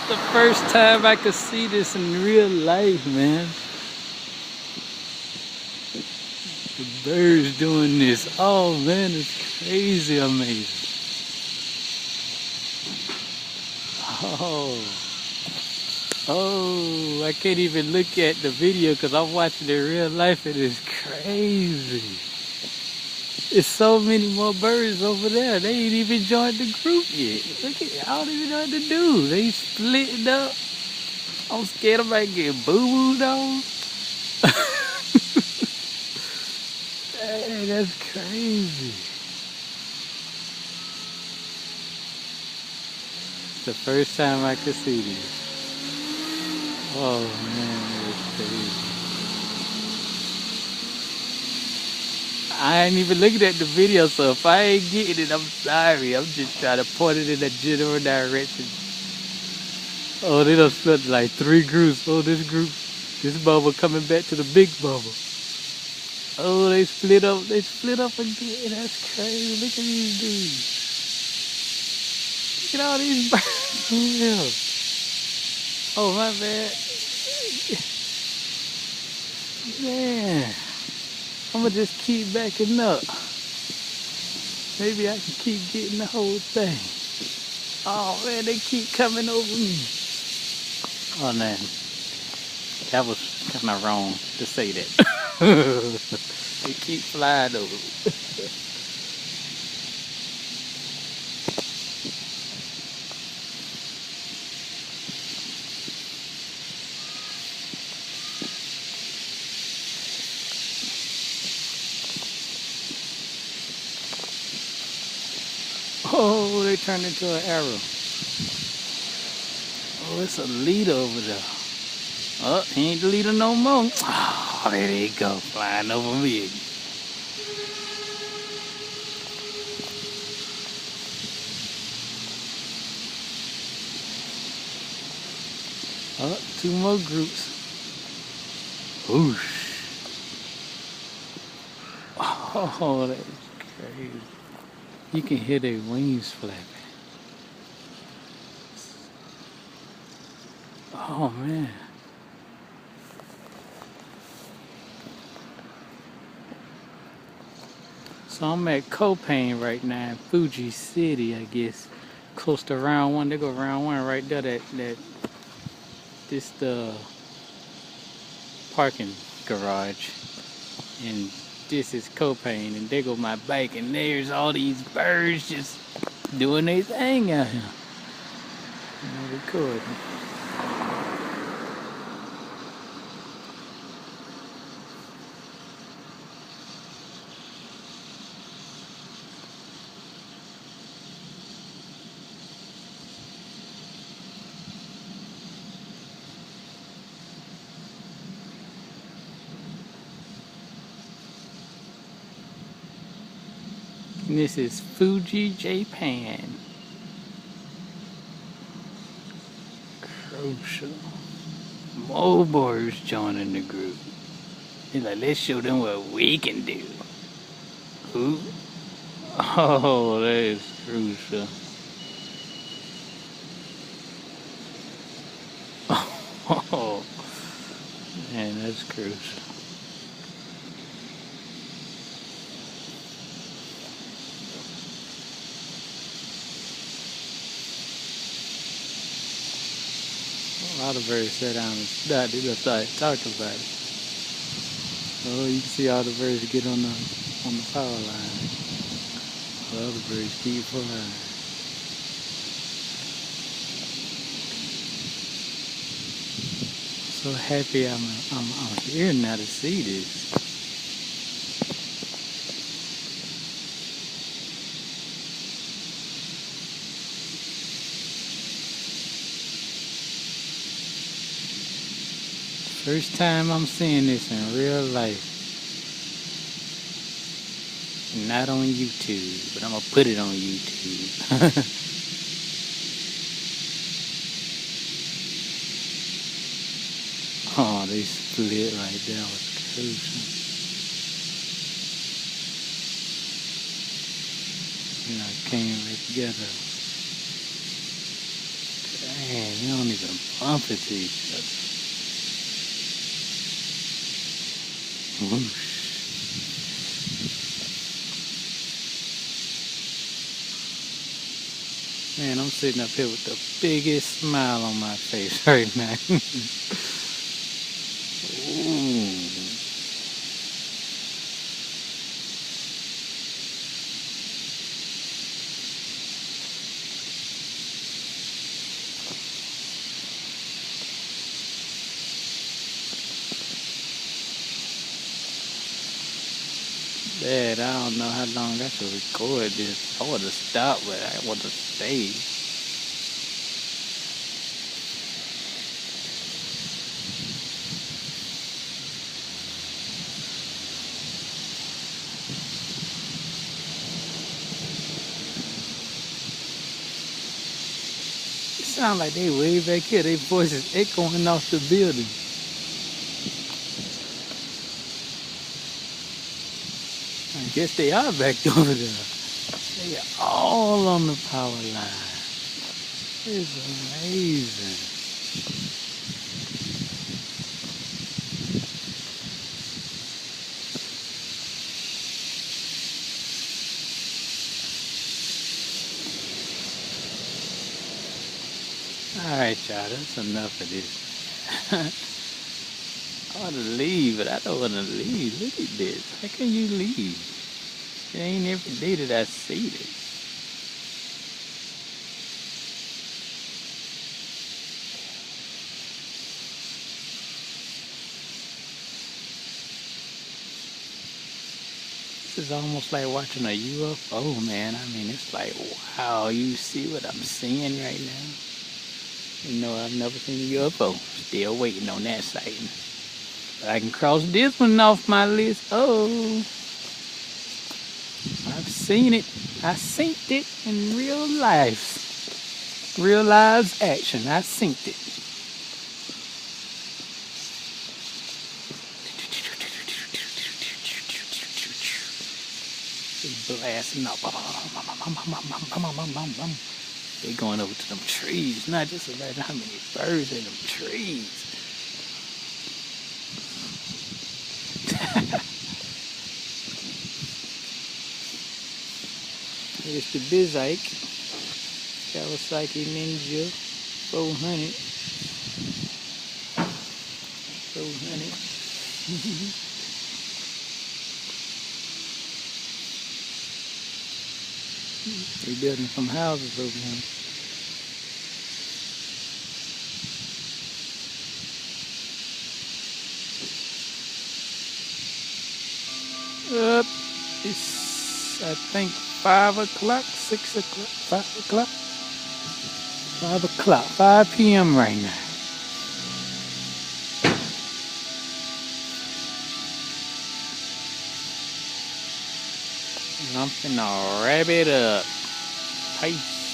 The first time I could see this in real life, man. The birds doing this. Oh man, it's crazy amazing. Oh, I can't even look at the video because I'm watching it in real life. It is crazy. There's so many more birds over there. They ain't even joined the group yet. Look at, I don't even know what to do. They splitting up. I'm scared I might get boo-booed on. Hey, that's crazy. It's the first time I could see this. Oh man, that's crazy. I ain't even looking at the video, so if I ain't getting it, I'm sorry. I'm just trying to point it in a general direction. Oh, they done split like 3 groups. Oh, this bubble coming back to the big bubble. Oh, they split up again. That's crazy. Look at these dudes. Look at all these birds. Oh, my bad. Man, I'm gonna just keep backing up. Maybe I can keep getting the whole thing. Oh man, they keep coming over me. Oh man, that was kind of wrong to say that. They keep flying over me. Oh, they turned into an arrow. Oh, it's a leader over there. Oh, he ain't the leader no more. Oh, there they go, flying over me. Oh, 2 more groups. Whoosh. Oh, that's crazy. You can hear their wings flapping. Oh man. So I'm at Copain right now in Fuji City, I guess. Close to round 1. They go round 1 right there. This the parking garage. And this is Copain, and there go my bike, and there's all these birds just doing their thing out here. I'm recording. And this is Fuji Japan. Crucial. More birds joining the group. He's like, let's show them what we can do. Ooh. Oh, that is crucial. Oh, man, that's crucial. A lot of birds sat down and started talking about it. Oh, you can see all the birds get on the power line. The other birds keep flying. So happy I'm here now to see this. First time I'm seeing this in real life. Not on YouTube, but I'm gonna put it on YouTube. Oh, they split right there. That was crucial. You know, it came right together. Dang, you don't even bump into each other. Whoosh. Man, I'm sitting up here with the biggest smile on my face right now. Ooh. Dad, I don't know how long I should record this. I want to stop, but I want to stay. It sounds like they way back here. Their voices echoing off the building. I guess they are back over there. They are all on the power line. It's amazing. Alright, y'all, that's enough of this. I want to leave, but I don't want to leave. Look at this. How can you leave? It ain't every day that I see this. This is almost like watching a UFO, man. I mean, it's like, wow, you see what I'm seeing right now? You know, I've never seen a UFO. Still waiting on that sighting. But I can cross this one off my list. Oh, I've seen it. I synced it in real life. Real lives action. I synced it. Blasting up. They going over to them trees. Not just imagine how many birds in them trees. Here's the Bizike. Kawasaki Ninja 400. 400. They're building some houses over here. Up, it's I think 5 o'clock, 6 o'clock, 5 o'clock, 5 o'clock, 5 p.m. right now. And I'm finna wrap it up. Peace.